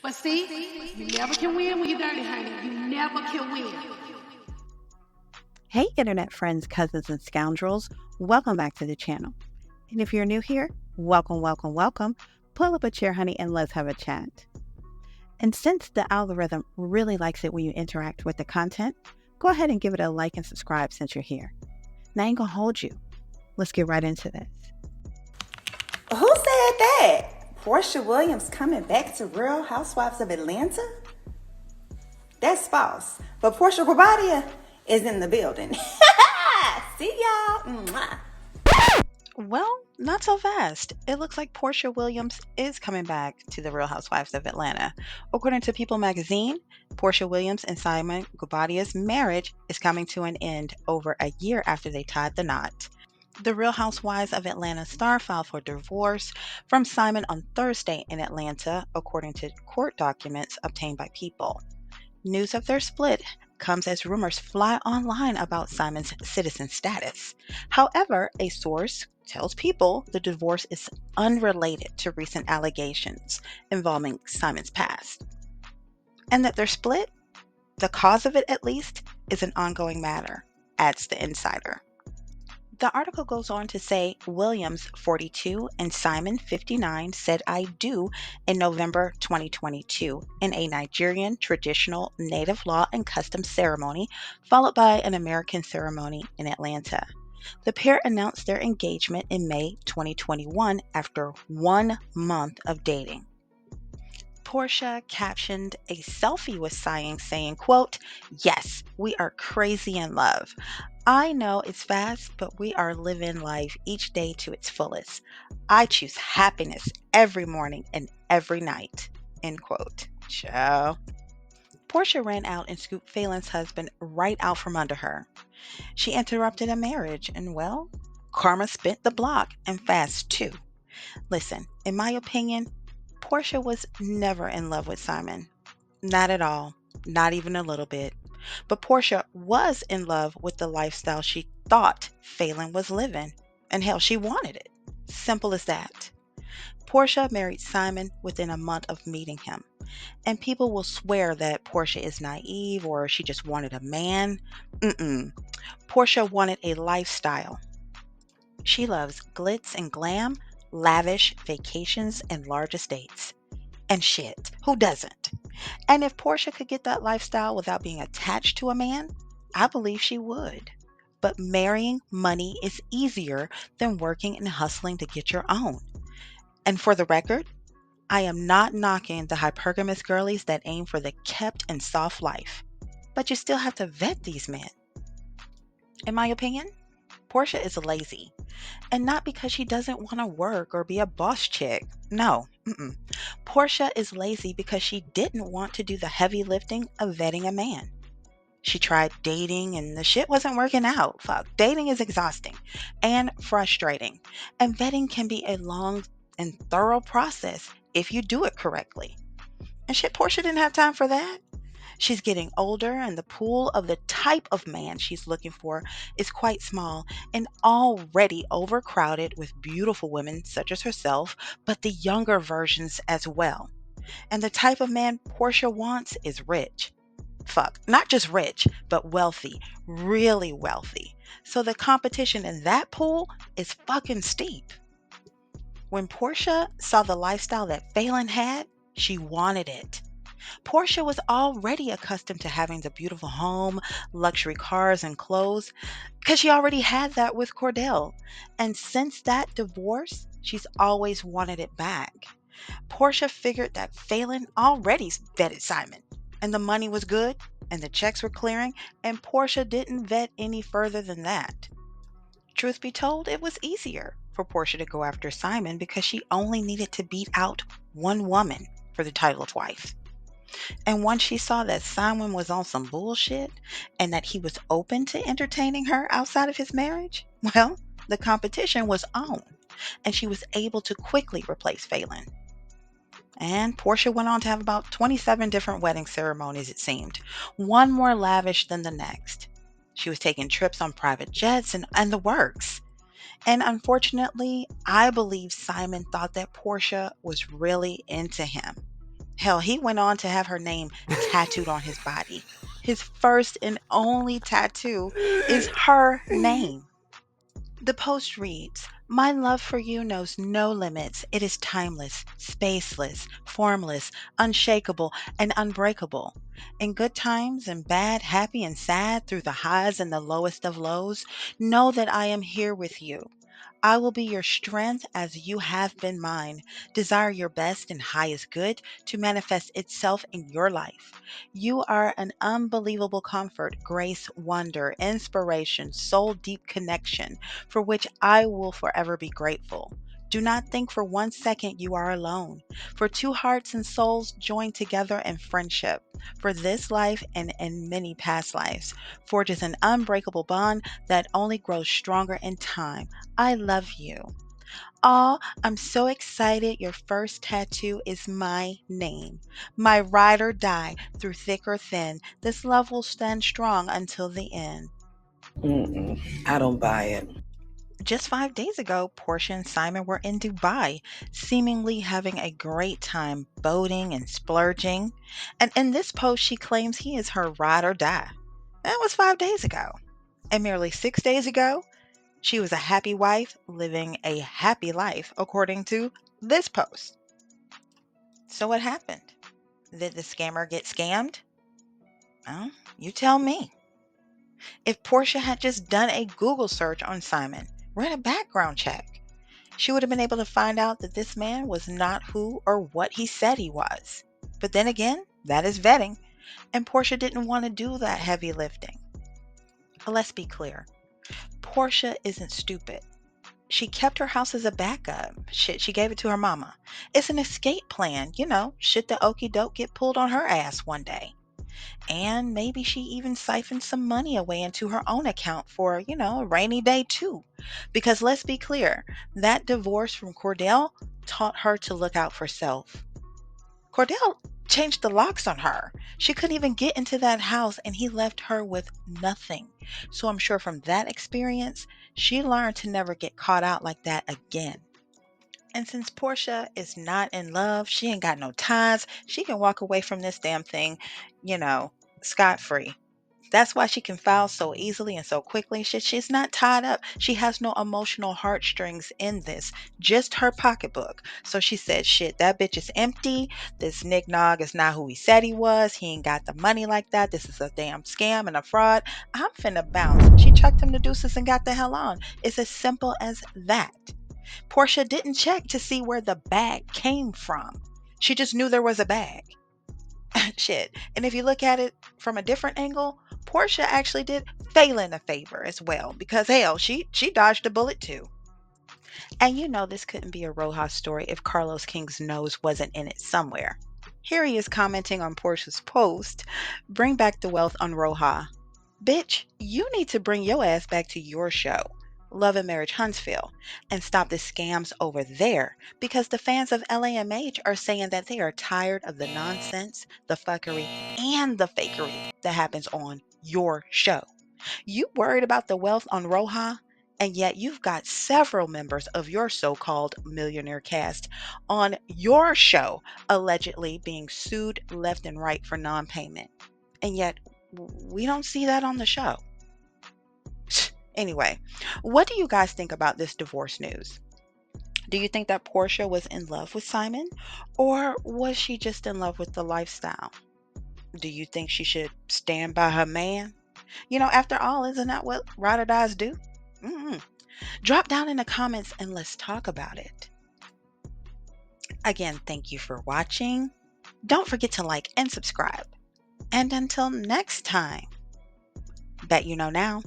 But see, you never can win when you're dirty, honey. You never can win. Hey, internet friends, cousins, and scoundrels. Welcome back to the channel. And if you're new here, welcome, welcome, welcome. Pull up a chair, honey, and let's have a chat. And since the algorithm really likes it when you interact with the content, go ahead and give it a like and subscribe since you're here. Now I ain't gonna hold you. Let's get right into this. Who said that? Porsha Williams coming back to Real Housewives of Atlanta? That's false. But Porsha Williams is in the building. See y'all. Mwah. Well, not so fast. It looks like Porsha Williams is coming back to the Real Housewives of Atlanta. According to People magazine, Porsha Williams and Simon Gubadia's marriage is coming to an end over a year after they tied the knot. The Real Housewives of Atlanta star filed for divorce from Simon on Thursday in Atlanta, according to court documents obtained by People. News of their split comes as rumors fly online about Simon's citizen status. However, a source tells People the divorce is unrelated to recent allegations involving Simon's past, and that their split, the cause of it at least, is an ongoing matter, adds the insider. The article goes on to say Williams, 42, and Simon, 59, said "I do" in November 2022 in a Nigerian traditional native law and custom ceremony, followed by an American ceremony in Atlanta. The pair announced their engagement in May 2021 after 1 month of dating. Porsha captioned a selfie with saying, quote, "Yes, we are crazy in love. I know it's fast, but we are living life each day to its fullest. I choose happiness every morning and every night." End quote. Ciao. Porsha ran out and scooped Phelan's husband right out from under her. She interrupted a marriage, and well, karma spent the block, and fast too. Listen, in my opinion, Porsha was never in love with Simon. Not at all. Not even a little bit. But Porsha was in love with the lifestyle she thought Phelan was living. And hell, she wanted it. Simple as that. Porsha married Simon within a month of meeting him. And people will swear that Porsha is naive or she just wanted a man. Porsha wanted a lifestyle. She loves glitz and glam, lavish vacations, and large estates. And shit, who doesn't? And if Porsha could get that lifestyle without being attached to a man, I believe she would. But marrying money is easier than working and hustling to get your own. And for the record, I am not knocking the hypergamous girlies that aim for the kept and soft life. But you still have to vet these men. In my opinion, Porsha is lazy. And not because she doesn't want to work or be a boss chick. No. Porsha is lazy because she didn't want to do the heavy lifting of vetting a man. She tried dating and the shit wasn't working out. Fuck. Dating is exhausting and frustrating. And vetting can be a long and thorough process if you do it correctly. And shit, Porsha didn't have time for that. She's getting older, and the pool of the type of man she's looking for is quite small and already overcrowded with beautiful women such as herself, but the younger versions as well. And the type of man Porsha wants is rich. Fuck, not just rich, but wealthy, really wealthy. So the competition in that pool is fucking steep. When Porsha saw the lifestyle that Phelan had, she wanted it. Porsha was already accustomed to having the beautiful home, luxury cars, and clothes because she already had that with Cordell. And since that divorce, she's always wanted it back. Porsha figured that Phelan already vetted Simon, and the money was good, and the checks were clearing, and Porsha didn't vet any further than that. Truth be told, it was easier for Porsha to go after Simon because she only needed to beat out one woman for the title of wife. And once she saw that Simon was on some bullshit and that he was open to entertaining her outside of his marriage, well, the competition was on, and she was able to quickly replace Phelan. And Porsha went on to have about 27 different wedding ceremonies, it seemed, one more lavish than the next. She was taking trips on private jets and the works. And unfortunately, I believe Simon thought that Porsha was really into him. Hell, he went on to have her name tattooed on his body. His first and only tattoo is her name. The post reads, "My love for you knows no limits. It is timeless, spaceless, formless, unshakable, and unbreakable. In good times and bad, happy and sad, through the highs and the lowest of lows, know that I am here with you. I will be your strength as you have been mine. Desire your best and highest good to manifest itself in your life. You are an unbelievable comfort, grace, wonder, inspiration, soul deep connection for which I will forever be grateful. Do not think for 1 second you are alone, for two hearts and souls joined together in friendship, for this life and in many past lives, forges an unbreakable bond that only grows stronger in time. I love you." Aw, I'm so excited. Your first tattoo is my name. My ride or die through thick or thin. This love will stand strong until the end. I don't buy it. Just 5 days ago, Portia and Simon were in Dubai, seemingly having a great time boating and splurging. And in this post, she claims he is her ride or die. That was 5 days ago. And merely 6 days ago, she was a happy wife living a happy life, according to this post. So, what happened? Did the scammer get scammed? Well, you tell me. If Portia had just done a Google search on Simon, ran a background check, she would have been able to find out that this man was not who or what he said he was. But then again, that is vetting, and Portia didn't want to do that heavy lifting. But let's be clear, Portia isn't stupid. She kept her house as a backup. Shit, she gave it to her mama. It's an escape plan, should the okey doke get pulled on her ass one day. And maybe she even siphoned some money away into her own account for, a rainy day too. Because let's be clear, that divorce from Cordell taught her to look out for self. Cordell changed the locks on her. She couldn't even get into that house and he left her with nothing. So I'm sure from that experience, she learned to never get caught out like that again. And since Portia is not in love, she ain't got no ties, she can walk away from this damn thing, scot free. That's why she can file so easily and so quickly. She's not tied up. She has no emotional heartstrings in this, just her pocketbook. So she said, shit, that bitch is empty. This Nick Nog is not who he said he was. He ain't got the money like that. This is a damn scam and a fraud. I'm finna bounce. She chucked him the deuces and got the hell on. It's as simple as that. Portia didn't check to see where the bag came from. She just knew there was a bag. Shit. And if you look at it from a different angle, Portia actually did Phelan a favor as well, because hell, she dodged a bullet too. And this couldn't be a RHOA story if Carlos King's nose wasn't in it somewhere. Here he is commenting on Portia's post, "Bring back the wealth on RHOA. Bitch, you need to bring your ass back to your show, Love and Marriage Huntsville, and stop the scams over there, because the fans of LAMH are saying that they are tired of the nonsense, the fuckery, and the fakery that happens on your show. You worried about the wealth on RHOA, and yet you've got several members of your so-called millionaire cast on your show allegedly being sued left and right for non-payment. And yet we don't see that on the show." Anyway, what do you guys think about this divorce news? Do you think that Portia was in love with Simon, or was she just in love with the lifestyle? Do you think she should stand by her man? After all, isn't that what ride or dies do? Drop down in the comments and let's talk about it. Again, thank you for watching. Don't forget to like and subscribe. And until next time, bet you know now.